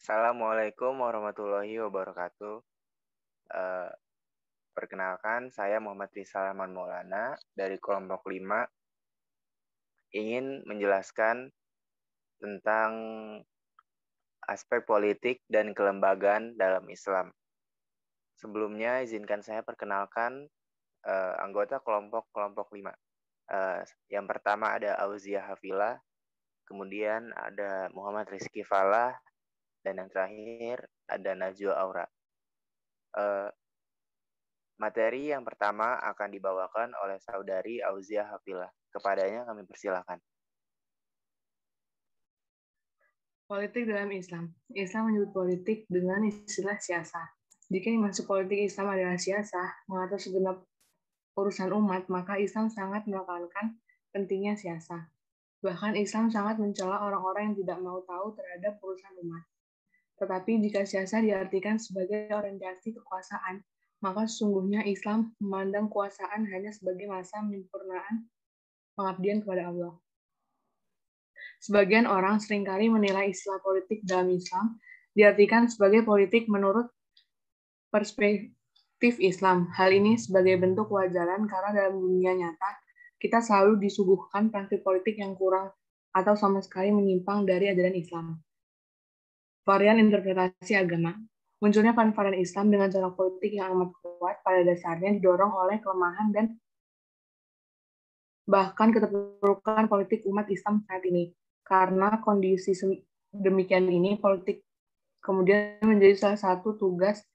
Assalamualaikum warahmatullahi wabarakatuh. Eh, Perkenalkan, saya Muhammad Rizal Rahman Maulana dari kelompok 5 ingin menjelaskan tentang aspek politik dan kelembagaan dalam Islam. Sebelumnya, izinkan saya perkenalkan anggota kelompok 5. Yang pertama ada Auziah Hafilah, kemudian ada Muhammad Rizky Falah, dan yang terakhir ada Najwa Aura. Materi yang pertama akan dibawakan oleh saudari Auziah Hafilah. Kepadanya kami persilahkan. Politik dalam Islam. Islam menyebut politik dengan istilah siasah. Jika yang masuk politik Islam adalah siasah, mengatur segenap urusan umat, maka Islam sangat menekankan pentingnya siasah. Bahkan Islam sangat mencela orang-orang yang tidak mau tahu terhadap urusan umat. Tetapi jika siasah diartikan sebagai orientasi kekuasaan, maka sesungguhnya Islam memandang kekuasaan hanya sebagai masa penyempurnaan pengabdian kepada Allah. Sebagian orang seringkali menilai istilah politik dalam Islam diartikan sebagai politik menurut perspektif Islam. Hal ini sebagai bentuk kewajaran karena dalam dunia nyata kita selalu disuguhkan praktik politik yang kurang atau sama sekali menyimpang dari ajaran Islam. Varian interpretasi agama. Munculnya varian Islam dengan cara politik yang amat kuat pada dasarnya didorong oleh kelemahan dan bahkan keterpurukan politik umat Islam saat ini. Karena kondisi demikian ini, politik kemudian menjadi salah satu tugas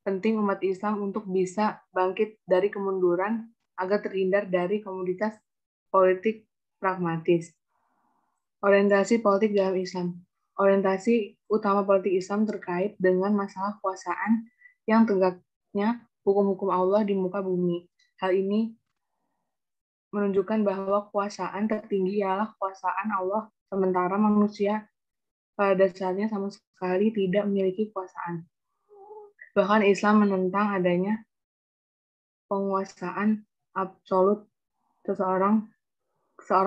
penting umat Islam untuk bisa bangkit dari kemunduran agar terhindar dari komoditas politik pragmatis. Orientasi politik dalam Islam. Orientasi utama politik Islam terkait dengan masalah kekuasaan yang tegaknya hukum-hukum Allah di muka bumi. Hal ini menunjukkan bahwa kekuasaan tertinggi ialah kekuasaan Allah, sementara manusia pada dasarnya sama sekali tidak memiliki kekuasaan. Bahkan Islam menentang adanya penguasaan absolut seorang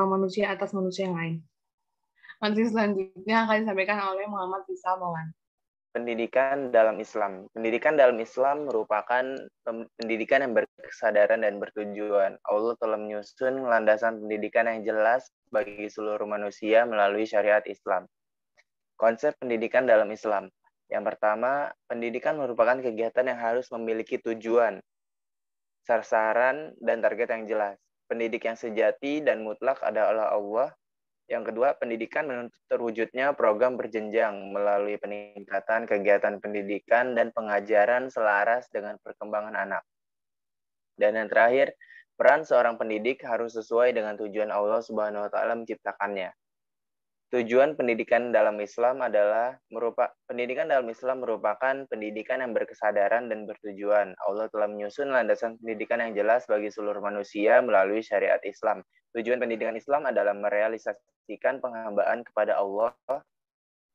manusia atas manusia yang lain. Materi selanjutnya akan disampaikan oleh Muhammad Rizal Maulana. Pendidikan dalam Islam. Pendidikan dalam Islam merupakan pendidikan yang berkesadaran dan bertujuan. Allah telah menyusun landasan pendidikan yang jelas bagi seluruh manusia melalui syariat Islam. Konsep pendidikan dalam Islam. Yang pertama, pendidikan merupakan kegiatan yang harus memiliki tujuan, sasaran, dan target yang jelas. Pendidik yang sejati dan mutlak adalah Allah. Yang kedua, pendidikan menuntut terwujudnya program berjenjang melalui peningkatan kegiatan pendidikan dan pengajaran selaras dengan perkembangan anak. Dan yang terakhir, peran seorang pendidik harus sesuai dengan tujuan Allah Subhanahu wa taala menciptakannya. Tujuan pendidikan dalam Islam pendidikan dalam Islam merupakan pendidikan yang berkesadaran dan bertujuan. Allah telah menyusun landasan pendidikan yang jelas bagi seluruh manusia melalui syariat Islam. Tujuan pendidikan Islam adalah merealisasikan penghambaan kepada Allah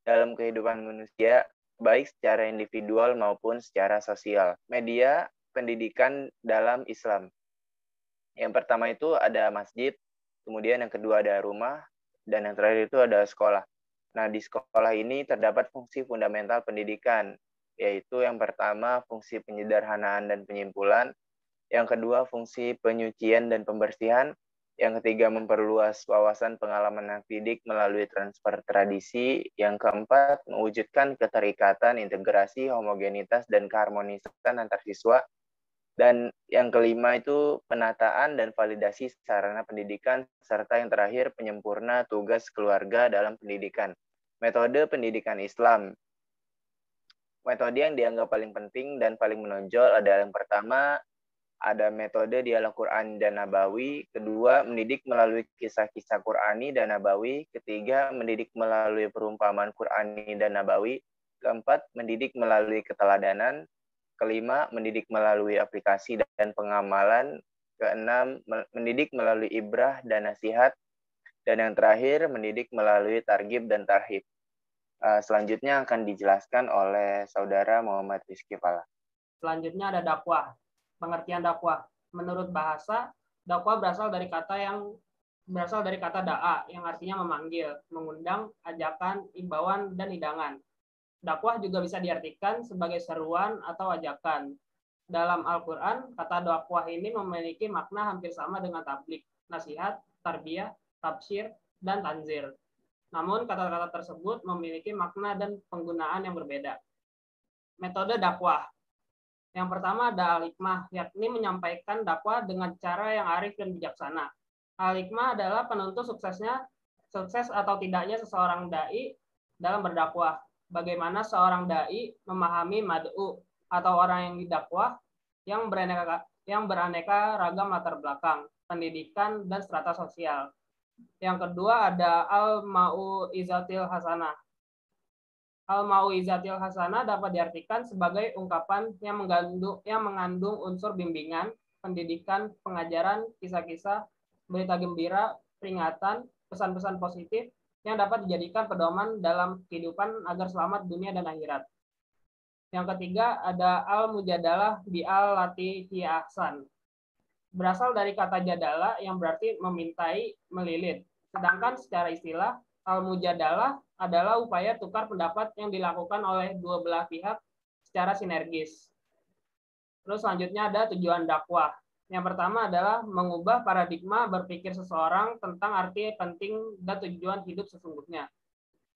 dalam kehidupan manusia, baik secara individual maupun secara sosial. Media pendidikan dalam Islam. Yang pertama itu ada masjid, kemudian yang kedua ada rumah, dan yang terakhir itu ada sekolah. Nah, di sekolah ini terdapat fungsi fundamental pendidikan, yaitu yang pertama fungsi penyederhanaan dan penyimpulan, yang kedua fungsi penyucian dan pembersihan, yang ketiga memperluas wawasan pengalaman anak didik melalui transfer tradisi, yang keempat mewujudkan keterikatan, integrasi, homogenitas, dan keharmonisan antar siswa, dan yang kelima itu penataan dan validasi sarana pendidikan, serta yang terakhir penyempurna tugas keluarga dalam pendidikan. Metode pendidikan Islam. Metode yang dianggap paling penting dan paling menonjol adalah yang pertama, ada metode dialog Quran dan Nabawi. Kedua, mendidik melalui kisah-kisah Qurani dan Nabawi. Ketiga, mendidik melalui perumpamaan Qurani dan Nabawi. Keempat, mendidik melalui keteladanan. Kelima, mendidik melalui aplikasi dan pengamalan. Keenam, mendidik melalui ibrah dan nasihat. Dan yang terakhir, mendidik melalui targhib dan tarhib. Selanjutnya akan dijelaskan oleh Saudara Muhammad Rizky Falah. Selanjutnya ada dakwah. Pengertian dakwah. Menurut bahasa, dakwah berasal dari kata da'a yang artinya memanggil, mengundang, ajakan, imbauan, dan hidangan. Dakwah juga bisa diartikan sebagai seruan atau ajakan. Dalam Al-Quran, kata dakwah ini memiliki makna hampir sama dengan tabligh, nasihat, tarbiyah, tafsir, dan tanzir. Namun, kata-kata tersebut memiliki makna dan penggunaan yang berbeda. Metode dakwah. Yang pertama ada al-hikmah, yakni menyampaikan dakwah dengan cara yang arif dan bijaksana. Al-hikmah adalah penuntut sukses atau tidaknya seseorang dai dalam berdakwah. Bagaimana seorang dai memahami mad'u atau orang yang didakwah yang beraneka ragam latar belakang, pendidikan, dan strata sosial. Yang kedua ada al-mau'izatil hasanah. Al-mau'izatil hasanah dapat diartikan sebagai ungkapan yang mengandung unsur bimbingan, pendidikan, pengajaran, kisah-kisah, berita gembira, peringatan, pesan-pesan positif yang dapat dijadikan pedoman dalam kehidupan agar selamat dunia dan akhirat. Yang ketiga ada al-mujadalah bi'al-lati hiya ahsan. Berasal dari kata jadalah yang berarti memintai, melilit. Sedangkan secara istilah, al-mujadalah adalah upaya tukar pendapat yang dilakukan oleh dua belah pihak secara sinergis. Terus selanjutnya ada tujuan dakwah. Yang pertama adalah mengubah paradigma berpikir seseorang tentang arti penting dan tujuan hidup sesungguhnya.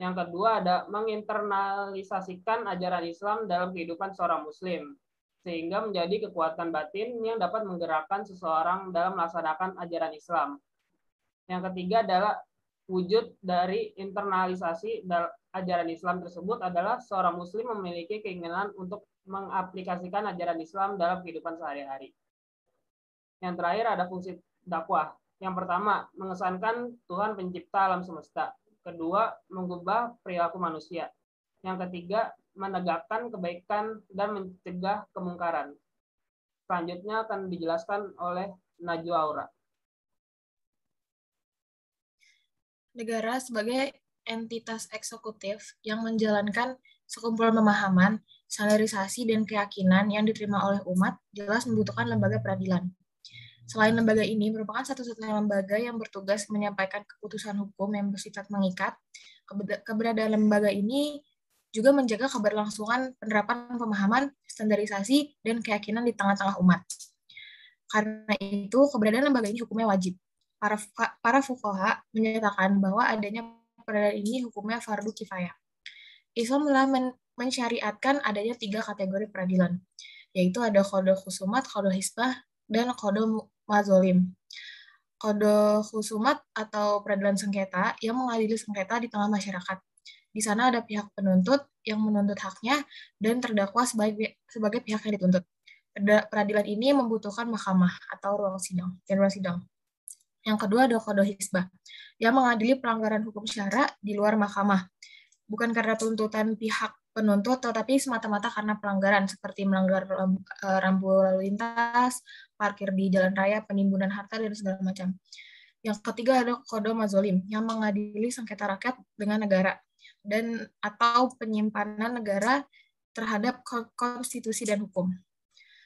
Yang kedua ada menginternalisasikan ajaran Islam dalam kehidupan seorang muslim, sehingga menjadi kekuatan batin yang dapat menggerakkan seseorang dalam melaksanakan ajaran Islam. Yang ketiga adalah wujud dari internalisasi ajaran Islam tersebut adalah seorang muslim memiliki keinginan untuk mengaplikasikan ajaran Islam dalam kehidupan sehari-hari. Yang terakhir ada fungsi dakwah. Yang pertama, mengesankan Tuhan pencipta alam semesta. Kedua, mengubah perilaku manusia. Yang ketiga, menegakkan kebaikan dan mencegah kemungkaran. Selanjutnya akan dijelaskan oleh Najwa Aura. Negara sebagai entitas eksekutif yang menjalankan sekumpulan pemahaman, standarisasi, dan keyakinan yang diterima oleh umat, jelas membutuhkan lembaga peradilan. Selain lembaga ini merupakan satu-satunya lembaga yang bertugas menyampaikan keputusan hukum yang bersifat mengikat, keberadaan lembaga ini juga menjaga keberlangsungan penerapan pemahaman, standarisasi, dan keyakinan di tengah-tengah umat. Karena itu, keberadaan lembaga ini hukumnya wajib. Para fuqaha menyatakan bahwa adanya peradilan ini hukumnya fardu kifayah. Islam telah mensyariatkan adanya 3 kategori peradilan, yaitu ada qadha khusumat, qadha hisbah, dan qadha mazolim. Qadha khusumat atau peradilan sengketa yang mengadili sengketa di tengah masyarakat. Di sana ada pihak penuntut yang menuntut haknya dan terdakwa sebagai pihak yang dituntut. Peradilan ini membutuhkan mahkamah atau ruang sidang. Yang kedua ada qadha hisbah yang mengadili pelanggaran hukum syara di luar mahkamah. Bukan karena tuntutan pihak penuntut, tetapi semata-mata karena pelanggaran seperti melanggar rambu lalu lintas, parkir di jalan raya, penimbunan harta, dan segala macam. Yang ketiga ada qadha mazolim yang mengadili sengketa rakyat dengan negara dan atau penyimpanan negara terhadap konstitusi dan hukum.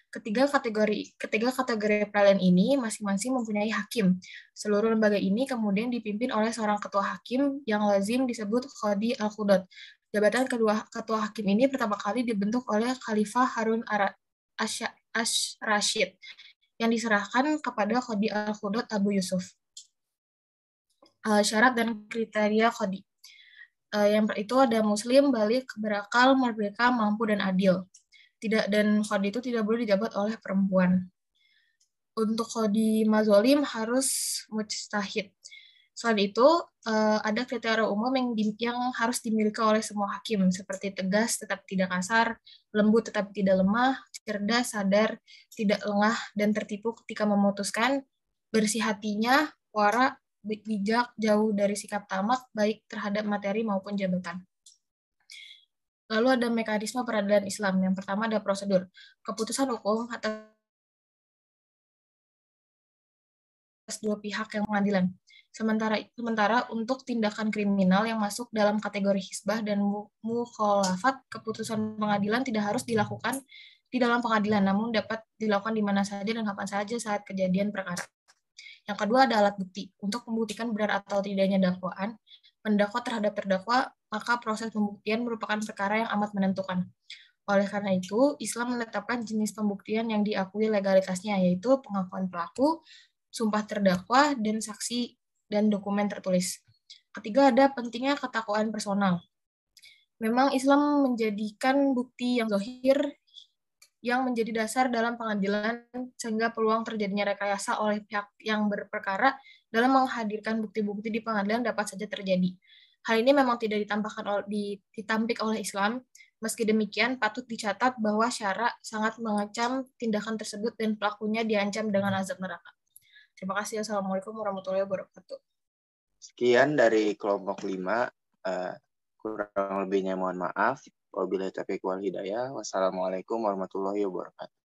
Ketiga kategori peradilan ini masing-masing mempunyai hakim. Seluruh lembaga ini kemudian dipimpin oleh seorang ketua hakim yang lazim disebut qadhi al-qudat. Jabatan ketua hakim ini pertama kali dibentuk oleh Khalifah Harun Ar-Rasyid yang diserahkan kepada qadhi al-qudat Abu Yusuf. Syarat dan kriteria qadhi. Yang itu ada muslim, balik, berakal, merdeka, mampu, dan adil. Dan qadhi itu tidak boleh dijabat oleh perempuan. Untuk qadhi mazolim harus mujtahid. Selain itu, ada kriteria umum yang harus dimiliki oleh semua hakim, seperti tegas tetap tidak kasar, lembut tetap tidak lemah, cerdas, sadar, tidak lengah, dan tertipu ketika memutuskan, bersih hatinya, wara, bijak, jauh dari sikap tamak, baik terhadap materi maupun jabatan. Lalu ada mekanisme peradilan Islam. Yang pertama ada prosedur. Keputusan hukum atas dua pihak yang pengadilan. Sementara untuk tindakan kriminal yang masuk dalam kategori hisbah dan mukhalafat, keputusan pengadilan tidak harus dilakukan di dalam pengadilan, namun dapat dilakukan di mana saja dan kapan saja saat kejadian perkara. Yang kedua ada alat bukti. Untuk membuktikan benar atau tidaknya dakwaan, mendakwa terhadap terdakwa, maka proses pembuktian merupakan perkara yang amat menentukan. Oleh karena itu, Islam menetapkan jenis pembuktian yang diakui legalitasnya, yaitu pengakuan pelaku, sumpah terdakwa, dan saksi dan dokumen tertulis. Ketiga, ada pentingnya ketakwaan personal. Memang Islam menjadikan bukti yang zahir yang menjadi dasar dalam pengadilan sehingga peluang terjadinya rekayasa oleh pihak yang berperkara dalam menghadirkan bukti-bukti di pengadilan dapat saja terjadi. Hal ini memang tidak ditampik oleh Islam. Meski demikian, patut dicatat bahwa syara sangat mengecam tindakan tersebut dan pelakunya diancam dengan azab neraka. Terima kasih. Assalamualaikum warahmatullahi wabarakatuh. Sekian dari kelompok 5. Kurang lebihnya mohon maaf. Wabillahi taufiq wal hidayah. Wassalamualaikum warahmatullahi wabarakatuh.